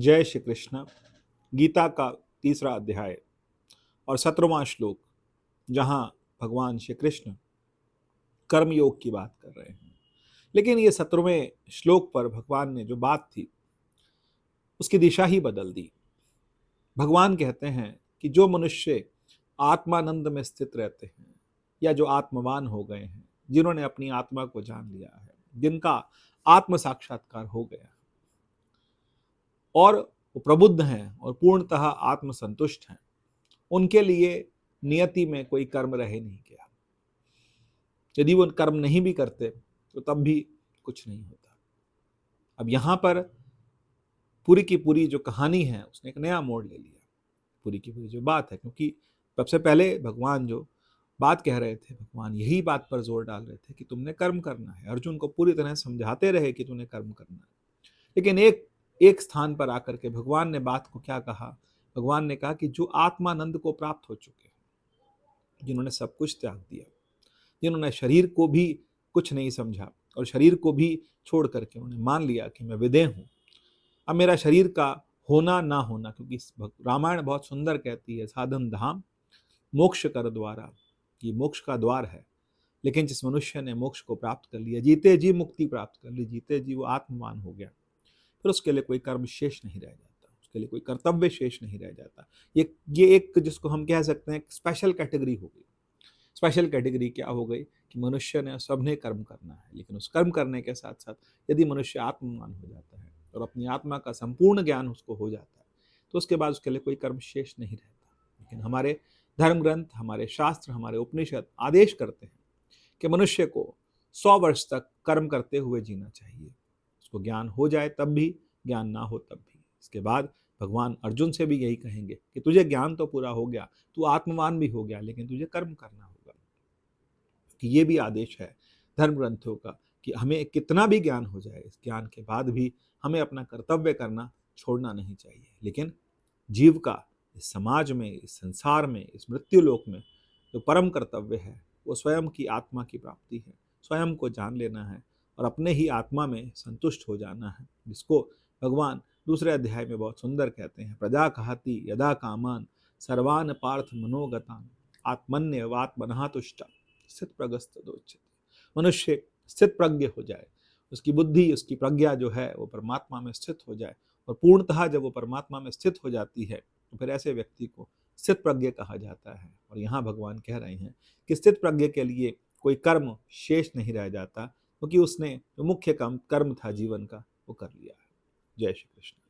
जय श्री कृष्ण। गीता का तीसरा अध्याय और 17वां श्लोक, जहां भगवान श्री कृष्ण कर्मयोग की बात कर रहे हैं। लेकिन ये 17वें श्लोक पर भगवान ने जो बात थी उसकी दिशा ही बदल दी। भगवान कहते हैं कि जो मनुष्य आत्मानंद में स्थित रहते हैं या जो आत्मवान हो गए हैं, जिन्होंने अपनी आत्मा को जान लिया है, जिनका आत्म साक्षात्कार हो गया और वो प्रबुद्ध हैं और पूर्णतः आत्मसंतुष्ट हैं, उनके लिए नियति में कोई कर्म रह नहीं गया। यदि वो कर्म नहीं भी करते तो तब भी कुछ नहीं होता। अब यहां पर पूरी की पूरी जो कहानी है उसने एक नया मोड़ ले लिया। पूरी की पूरी जो बात है, क्योंकि सबसे पहले भगवान जो बात कह रहे थे, भगवान यही बात पर जोर डाल रहे थे कि तुमने कर्म करना है। अर्जुन को पूरी तरह समझाते रहे कि तुमने कर्म करना है, लेकिन एक एक स्थान पर आकर के भगवान ने बात को क्या कहा। भगवान ने कहा कि जो आत्मानंद को प्राप्त हो चुके हैं, जिन्होंने सब कुछ त्याग दिया, जिन्होंने शरीर को भी कुछ नहीं समझा और शरीर को भी छोड़ करके उन्होंने मान लिया कि मैं विदेह हूं, अब मेरा शरीर का होना ना होना, क्योंकि रामायण बहुत सुंदर कहती है, साधन धाम मोक्ष कर द्वारा, ये मोक्ष का द्वार है। लेकिन जिस मनुष्य ने मोक्ष को प्राप्त कर लिया, जीते जी मुक्ति प्राप्त कर ली, जीते जी वो आत्मवान हो गया, फिर उसके लिए कोई कर्म शेष नहीं रह जाता, उसके लिए कोई कर्तव्य शेष नहीं रह जाता। ये एक जिसको हम कह सकते हैं स्पेशल कैटेगरी हो गई। स्पेशल कैटेगरी क्या हो गई कि मनुष्य ने सबने कर्म करना है, लेकिन उस कर्म करने के साथ साथ यदि मनुष्य आत्मवान हो जाता है और अपनी आत्मा का संपूर्ण ज्ञान उसको हो जाता है, तो उसके बाद उसके लिए कोई कर्म शेष नहीं रहता। लेकिन हमारे धर्म ग्रंथ, हमारे शास्त्र, हमारे उपनिषद आदेश करते हैं कि मनुष्य को 100 वर्ष तक कर्म करते हुए जीना चाहिए। उसको ज्ञान हो जाए तब भी, ज्ञान ना हो तब भी। इसके बाद भगवान अर्जुन से भी यही कहेंगे कि तुझे ज्ञान तो पूरा हो गया, तू आत्मवान भी हो गया, लेकिन तुझे कर्म करना होगा। कि ये भी आदेश है धर्म ग्रंथों का कि हमें कितना भी ज्ञान हो जाए, इस ज्ञान के बाद भी हमें अपना कर्तव्य करना छोड़ना नहीं चाहिए। लेकिन जीव का इस समाज में, इस संसार में, इस मृत्यु लोक में जो परम कर्तव्य है वो स्वयं की आत्मा की प्राप्ति है। स्वयं को जान लेना है और अपने ही आत्मा में संतुष्ट हो जाना है, जिसको भगवान दूसरे अध्याय में बहुत सुंदर कहते हैं, प्रजा कहती यदा कामान सर्वान पार्थ मनोगतान आत्मन्यवात्मनः तुष्टा स्थित प्रगस्तदोच्यते। मनुष्य स्थित प्रज्ञ हो जाए, उसकी बुद्धि, उसकी प्रज्ञा जो है वो परमात्मा में स्थित हो जाए, और पूर्णतः जब वो परमात्मा में स्थित हो जाती है तो फिर ऐसे व्यक्ति को स्थित प्रज्ञ कहा जाता है। और यहाँ भगवान कह रहे हैं कि स्थित प्रज्ञ के लिए कोई कर्म शेष नहीं रह जाता, क्योंकि उसने जो मुख्य कर्म था जीवन का वो कर लिया है। जय श्री कृष्ण।